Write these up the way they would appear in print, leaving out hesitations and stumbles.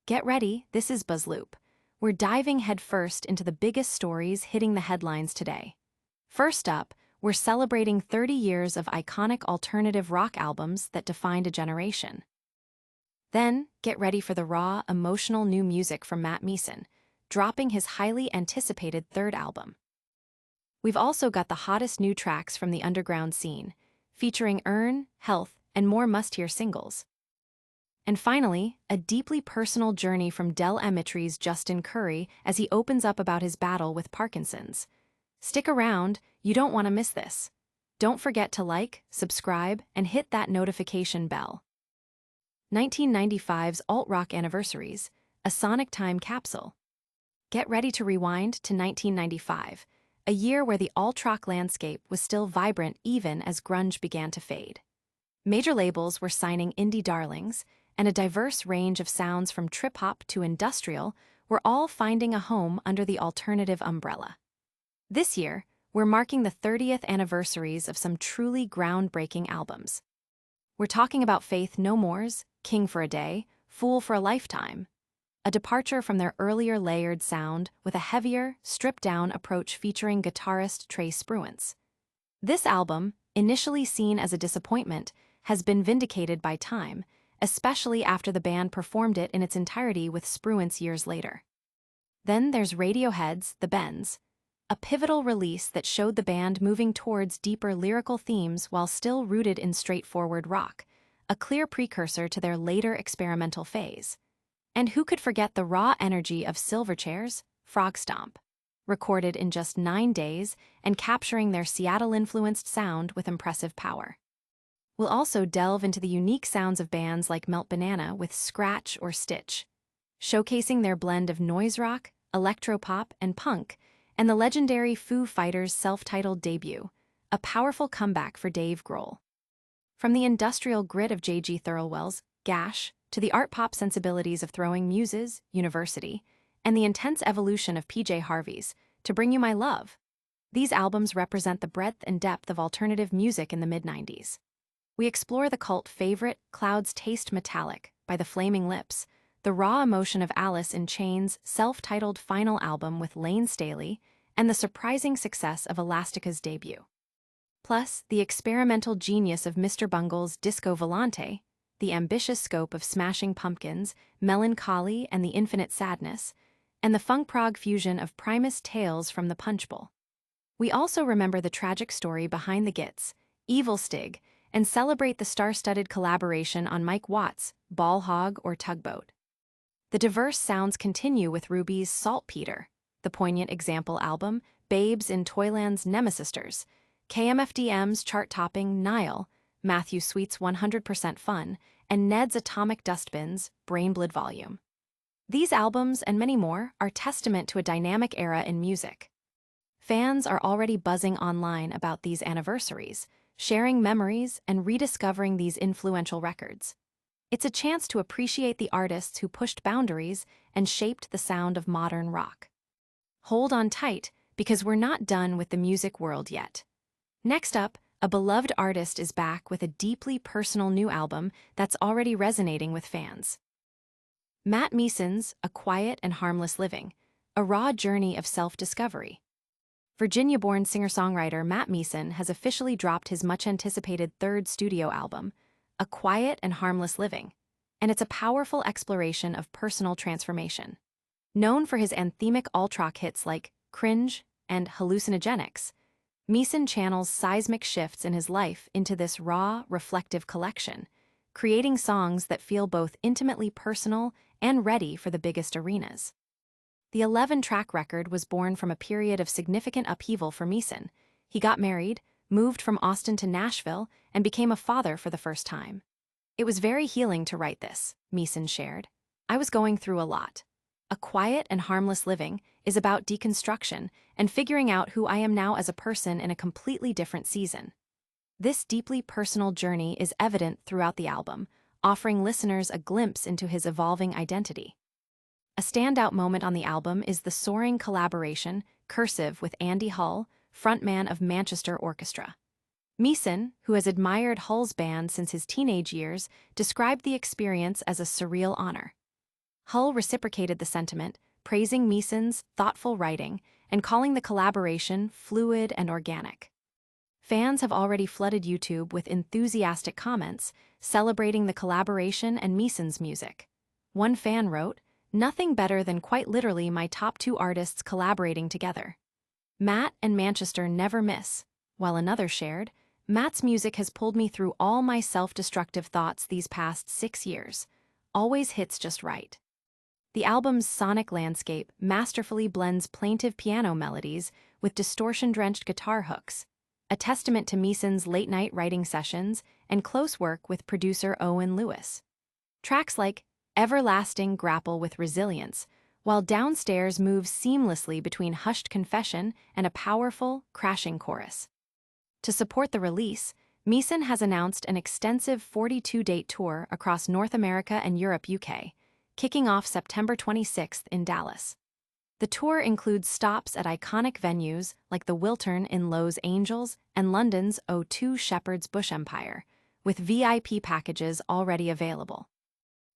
Get ready, this is BuzzLoop. We're diving headfirst into the biggest stories hitting the headlines today. First up, we're celebrating 30 years of iconic alternative rock albums that defined a generation. Then, get ready for the raw, emotional new music from Matt Maeson, dropping his highly anticipated third album. We've also got the hottest new tracks from the underground scene, featuring Urne, Health, and more must-hear singles. And finally, a deeply personal journey from Amitri's Justin Currie as he opens up about his battle with Parkinson's. Stick around, you don't want to miss this. Don't forget to like, subscribe, and hit that notification bell. 1995's alt-rock Anniversaries, a sonic time capsule. Get ready to rewind to 1995, a year where the alt-rock landscape was still vibrant even as grunge began to fade. Major labels were signing indie darlings, and a diverse range of sounds from trip-hop to industrial were all finding a home under the alternative umbrella. This year, we're marking the 30th anniversaries of some truly groundbreaking albums. We're talking about Faith No More's King for a Day, Fool for a Lifetime, a departure from their earlier layered sound with a heavier, stripped-down approach featuring guitarist Trey Spruance. This album, initially seen as a disappointment, has been vindicated by time, especially after the band performed it in its entirety with Spruance years later. Then there's Radiohead's The Bends, a pivotal release that showed the band moving towards deeper lyrical themes while still rooted in straightforward rock, a clear precursor to their later experimental phase. And who could forget the raw energy of Silverchair's Frog Stomp, recorded in just 9 days and capturing their Seattle-influenced sound with impressive power. We'll also delve into the unique sounds of bands like Melt Banana with Scratch or Stitch, showcasing their blend of noise rock, electropop, and punk, and the legendary Foo Fighters' self-titled debut, a powerful comeback for Dave Grohl. From the industrial grit of J.G. Thirlwell's Gash to the art-pop sensibilities of Throwing Muses, University, and the intense evolution of P.J. Harvey's To Bring You My Love, these albums represent the breadth and depth of alternative music in the mid-90s. We explore the cult favorite Clouds Taste Metallic by the Flaming Lips, the raw emotion of Alice in Chains' self-titled final album with Lane Staley, and the surprising success of Elastica's debut. Plus, the experimental genius of Mr. Bungle's Disco Volante, the ambitious scope of Smashing Pumpkins, Melancholy and the Infinite Sadness, and the funk-prog fusion of Primus Tales from the Punch Bowl. We also remember the tragic story behind the Gits, Evil Stig, and celebrate the star-studded collaboration on Mike Watt's Ball Hog or Tugboat. The diverse sounds continue with Ruby's Saltpeter, the poignant example album, Babes in Toyland's Nemesisters, KMFDM's chart-topping Nile, Matthew Sweet's 100% Fun, and Ned's Atomic Dustbin's Brainblood Volume. These albums and many more are testament to a dynamic era in music. Fans are already buzzing online about these anniversaries, sharing memories and rediscovering these influential records. It's a chance to appreciate the artists who pushed boundaries and shaped the sound of modern rock. Hold on tight, because we're not done with the music world yet. Next up, a beloved artist is back with a deeply personal new album that's already resonating with fans. Matt Maeson's A Quiet and Harmless Living, a raw journey of self-discovery. Virginia-born singer-songwriter Matt Maeson has officially dropped his much-anticipated third studio album, A Quiet and Harmless Living, and it's a powerful exploration of personal transformation. Known for his anthemic alt-rock hits like Cringe and Hallucinogenics, Maeson channels seismic shifts in his life into this raw, reflective collection, creating songs that feel both intimately personal and ready for the biggest arenas. The 11-track record was born from a period of significant upheaval for Maeson. He got married, moved from Austin to Nashville, and became a father for the first time. It was very healing to write this, Maeson shared. I was going through a lot. A Quiet and Harmless Living is about deconstruction and figuring out who I am now as a person in a completely different season. This deeply personal journey is evident throughout the album, offering listeners a glimpse into his evolving identity. A standout moment on the album is the soaring collaboration, Cursive, with Andy Hull, frontman of Manchester Orchestra. Maeson, who has admired Hull's band since his teenage years, described the experience as a surreal honor. Hull reciprocated the sentiment, praising Maeson's thoughtful writing and calling the collaboration fluid and organic. Fans have already flooded YouTube with enthusiastic comments, celebrating the collaboration and Maeson's music. One fan wrote, "Nothing better than quite literally my top two artists collaborating together. Matt and Manchester never miss," while another shared, "Matt's music has pulled me through all my self-destructive thoughts these past 6 years. Always hits just right." The album's sonic landscape masterfully blends plaintive piano melodies with distortion-drenched guitar hooks, a testament to Maeson's late-night writing sessions and close work with producer Owen Lewis. Tracks like Everlasting grapple with resilience, while Downstairs moves seamlessly between hushed confession and a powerful, crashing chorus. To support the release, Maeson has announced an extensive 42-date tour across North America and Europe, UK, kicking off September 26th in Dallas. The tour includes stops at iconic venues like the Wiltern in Lowe's Angels and London's O2 Shepherd's Bush Empire, with VIP packages already available.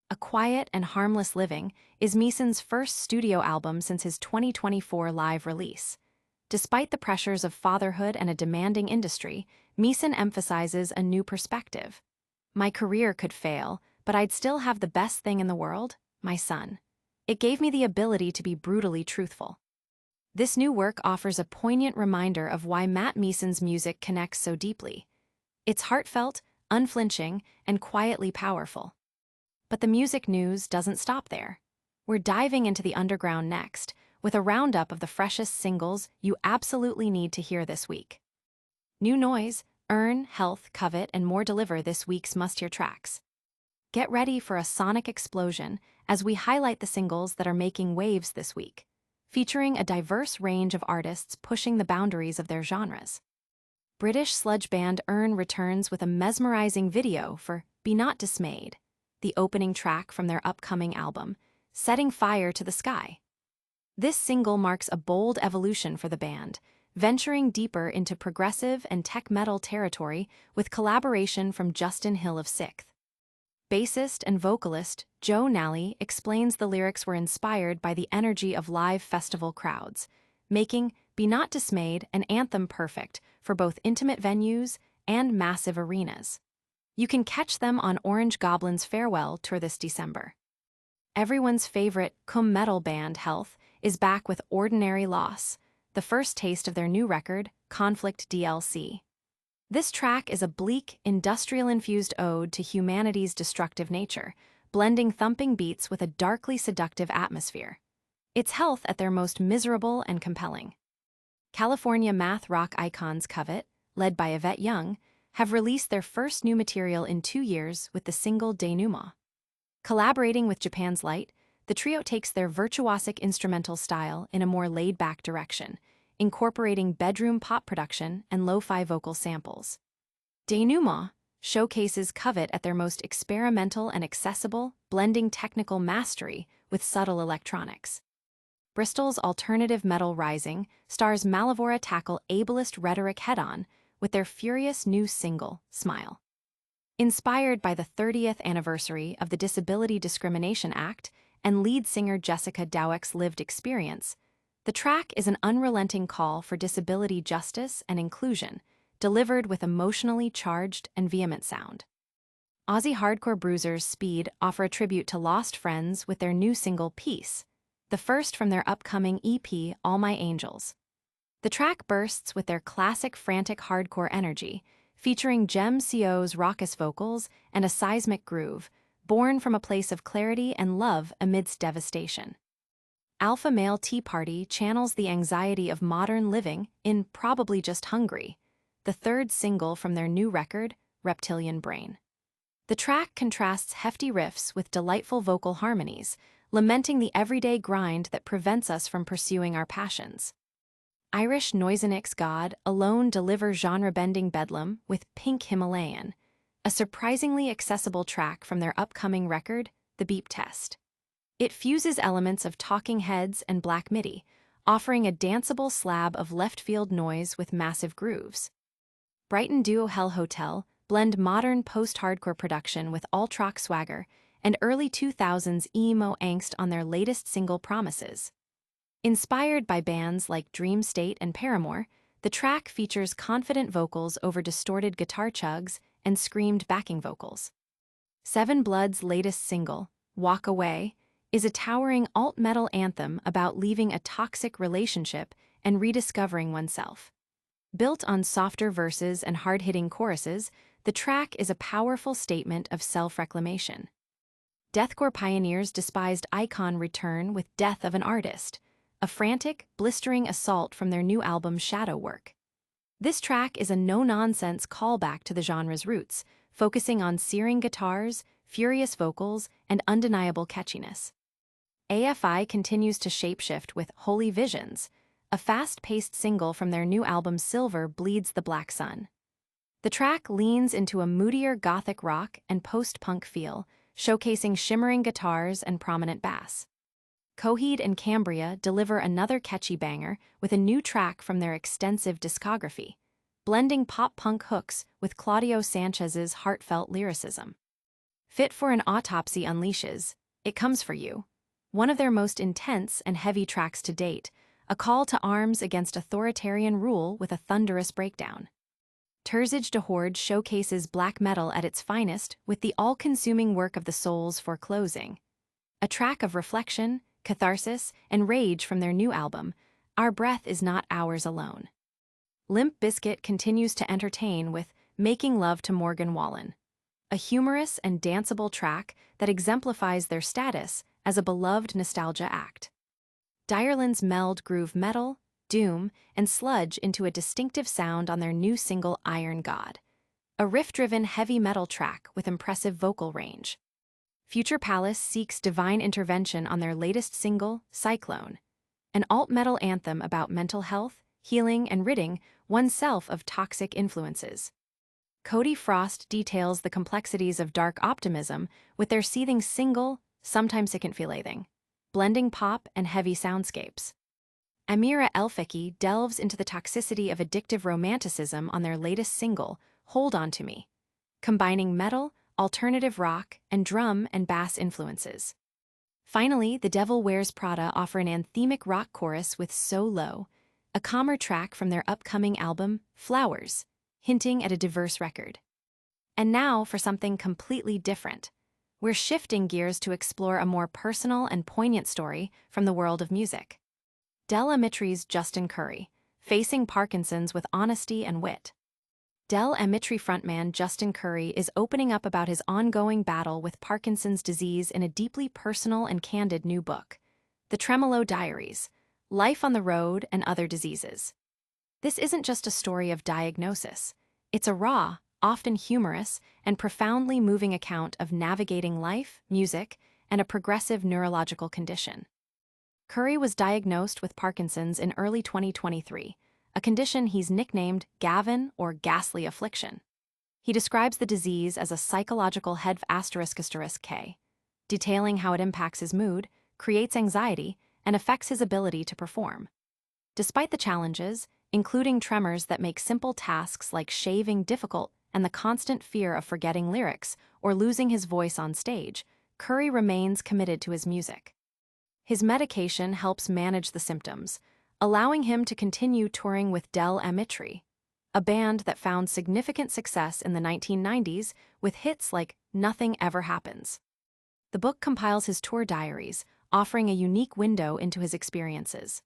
A Quiet and Harmless Living is Maeson's first studio album since his 2024 live release. Despite the pressures of fatherhood and a demanding industry, Maeson emphasizes a new perspective. "My career could fail, but I'd still have the best thing in the world, my son. It gave me the ability to be brutally truthful." This new work offers a poignant reminder of why Matt Maeson's music connects so deeply. It's heartfelt, unflinching, and quietly powerful. But the music news doesn't stop there. We're diving into the underground next, with a roundup of the freshest singles you absolutely need to hear this week. New noise, Urne, Health, Covet, and more deliver this week's must-hear tracks. Get ready for a sonic explosion as we highlight the singles that are making waves this week, featuring a diverse range of artists pushing the boundaries of their genres. British sludge band Urne returns with a mesmerizing video for Be Not Dismayed, the opening track from their upcoming album, Setting Fire to the Sky. This single marks a bold evolution for the band, venturing deeper into progressive and tech metal territory with collaboration from Justin Hill of Sixth. Bassist and vocalist Joe Nally explains the lyrics were inspired by the energy of live festival crowds, making Be Not Dismayed an anthem perfect for both intimate venues and massive arenas. You can catch them on Orange Goblin's farewell tour this December. Everyone's favorite cum metal band Health is back with Ordinary Loss, the first taste of their new record, Conflict DLC. This track is a bleak, industrial-infused ode to humanity's destructive nature, blending thumping beats with a darkly seductive atmosphere. It's Health at their most miserable and compelling. California math rock icons Covet, led by Yvette Young, have released their first new material in 2 years with the single Denouement. Collaborating with Japan's Light, the trio takes their virtuosic instrumental style in a more laid-back direction, incorporating bedroom pop production and lo-fi vocal samples. Denouement showcases Covet at their most experimental and accessible, blending technical mastery with subtle electronics. Bristol's alternative metal Rising stars Malavora tackle ableist rhetoric head-on with their furious new single, Smile. Inspired by the 30th anniversary of the Disability Discrimination Act and lead singer Jessica Dowek's lived experience, the track is an unrelenting call for disability justice and inclusion, delivered with emotionally charged and vehement sound. Aussie hardcore bruisers Speed offer a tribute to lost friends with their new single Peace, the first from their upcoming EP All My Angels. The track bursts with their classic frantic hardcore energy, featuring Gem Co's raucous vocals and a seismic groove, born from a place of clarity and love amidst devastation. Alpha Male Tea Party channels the anxiety of modern living in Probably Just Hungry, the third single from their new record, Reptilian Brain. The track contrasts hefty riffs with delightful vocal harmonies, lamenting the everyday grind that prevents us from pursuing our passions. Irish Noisenix God alone deliver genre-bending bedlam with Pink Himalayan, a surprisingly accessible track from their upcoming record, The Beep Test. It fuses elements of Talking Heads and Black Midi, offering a danceable slab of left-field noise with massive grooves. Brighton duo Hell Hotel blend modern post-hardcore production with alt-rock swagger, and early 2000s emo angst on their latest single Promises. Inspired by bands like Dream State and Paramore, the track features confident vocals over distorted guitar chugs and screamed backing vocals. Seven Blood's latest single, Walk Away, is a towering alt-metal anthem about leaving a toxic relationship and rediscovering oneself. Built on softer verses and hard-hitting choruses, the track is a powerful statement of self-reclamation. Deathcore pioneers despised Icon return with Death of an Artist, a frantic, blistering assault from their new album Shadow Work. This track is a no-nonsense callback to the genre's roots, focusing on searing guitars, furious vocals, and undeniable catchiness. AFI continues to shapeshift with Holy Visions, a fast-paced single from their new album Silver Bleeds the Black Sun. The track leans into a moodier gothic rock and post-punk feel, showcasing shimmering guitars and prominent bass. Coheed and Cambria deliver another catchy banger with a new track from their extensive discography, blending pop-punk hooks with Claudio Sanchez's heartfelt lyricism. Fit for an Autopsy unleashes It Comes For You, one of their most intense and heavy tracks to date, a call to arms against authoritarian rule with a thunderous breakdown. Terzage de Horde showcases black metal at its finest with the all-consuming work of the Souls for Closing, a track of reflection, catharsis, and rage from their new album, Our Breath Is Not Ours Alone. Limp Bizkit continues to entertain with Making Love to Morgan Wallen, a humorous and danceable track that exemplifies their status as a beloved nostalgia act. Direlands meld groove metal, doom, and sludge into a distinctive sound on their new single Iron God, a riff-driven heavy metal track with impressive vocal range. Future Palace seeks divine intervention on their latest single, Cyclone, an alt-metal anthem about mental health, healing, and ridding oneself of toxic influences. Cody Frost details the complexities of dark optimism with their seething single, Sometimes Sick and Feelathing, blending pop and heavy soundscapes. Amira Elfeki delves into the toxicity of addictive romanticism on their latest single, Hold On To Me, combining metal, alternative rock, and drum and bass influences. Finally, The Devil Wears Prada offer an anthemic rock chorus with So Low, a calmer track from their upcoming album, Flowers, hinting at a diverse record. And now for something completely different. We're shifting gears to explore a more personal and poignant story from the world of music. Del Amitri's Justin Currie, facing Parkinson's with honesty and wit. Del Amitri frontman Justin Currie is opening up about his ongoing battle with Parkinson's disease in a deeply personal and candid new book, The Tremolo Diaries, Life on the Road and Other Diseases. This isn't just a story of diagnosis. It's a raw, often humorous, and profoundly moving account of navigating life, music, and a progressive neurological condition. Currie was diagnosed with Parkinson's in early 2023, a condition he's nicknamed Gavin or ghastly affliction. He describes the disease as a psychological head **K, detailing how it impacts his mood, creates anxiety, and affects his ability to perform. Despite the challenges, including tremors that make simple tasks like shaving difficult and the constant fear of forgetting lyrics or losing his voice on stage, Currie remains committed to his music. His medication helps manage the symptoms, allowing him to continue touring with Del Amitri, a band that found significant success in the 1990s with hits like Nothing Ever Happens. The book compiles his tour diaries, offering a unique window into his experiences.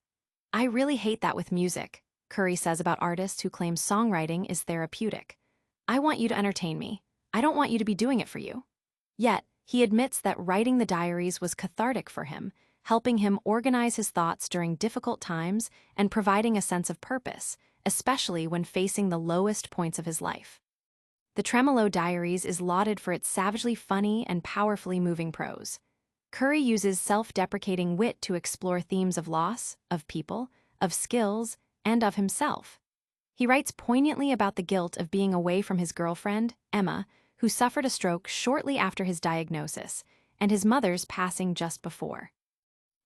I really hate that with music, Currie says about artists who claim songwriting is therapeutic. I want you to entertain me. I don't want you to be doing it for you. Yet, he admits that writing the diaries was cathartic for him, helping him organize his thoughts during difficult times and providing a sense of purpose, especially when facing the lowest points of his life. The Tremolo Diaries is lauded for its savagely funny and powerfully moving prose. Currie uses self-deprecating wit to explore themes of loss, of people, of skills, and of himself. He writes poignantly about the guilt of being away from his girlfriend, Emma, who suffered a stroke shortly after his diagnosis, and his mother's passing just before.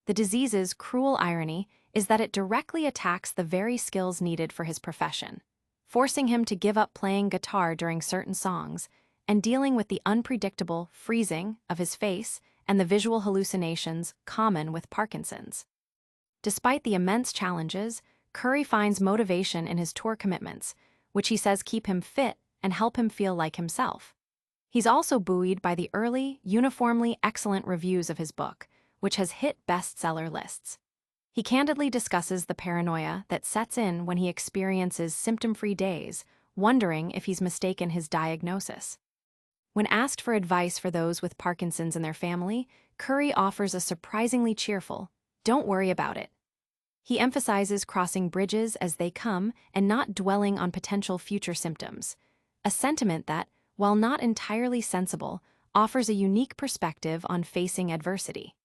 The disease's cruel irony is that it directly attacks the very skills needed for his profession, forcing him to give up playing guitar during certain songs and dealing with the unpredictable freezing of his face and the visual hallucinations common with Parkinson's. Despite the immense challenges, Currie finds motivation in his tour commitments, which he says keep him fit and help him feel like himself. He's also buoyed by the early, uniformly excellent reviews of his book, which has hit bestseller lists. He candidly discusses the paranoia that sets in when he experiences symptom-free days, wondering if he's mistaken his diagnosis. When asked for advice for those with Parkinson's in their family, Currie offers a surprisingly cheerful, "Don't worry about it." He emphasizes crossing bridges as they come and not dwelling on potential future symptoms, a sentiment that, while not entirely sensible, offers a unique perspective on facing adversity.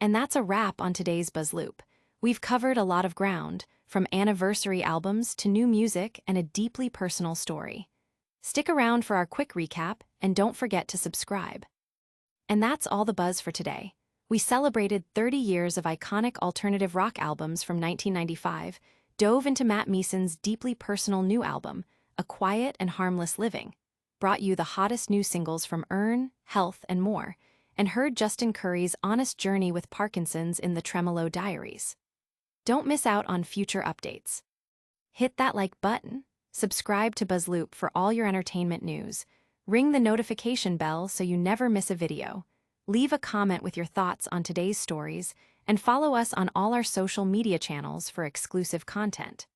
And that's a wrap on today's BuzzLoop. We've covered a lot of ground, from anniversary albums to new music and a deeply personal story. Stick around for our quick recap, and don't forget to subscribe. And that's all the buzz for today. We celebrated 30 years of iconic alternative rock albums from 1995, dove into Matt Maeson's deeply personal new album, A Quiet and Harmless Living, brought you the hottest new singles from Urne, Health, and more, and heard Justin Currie's honest journey with Parkinson's in the Tremolo Diaries. Don't miss out on future updates. Hit that like button, subscribe to BuzzLoop for all your entertainment news, ring the notification bell so you never miss a video, leave a comment with your thoughts on today's stories, and follow us on all our social media channels for exclusive content.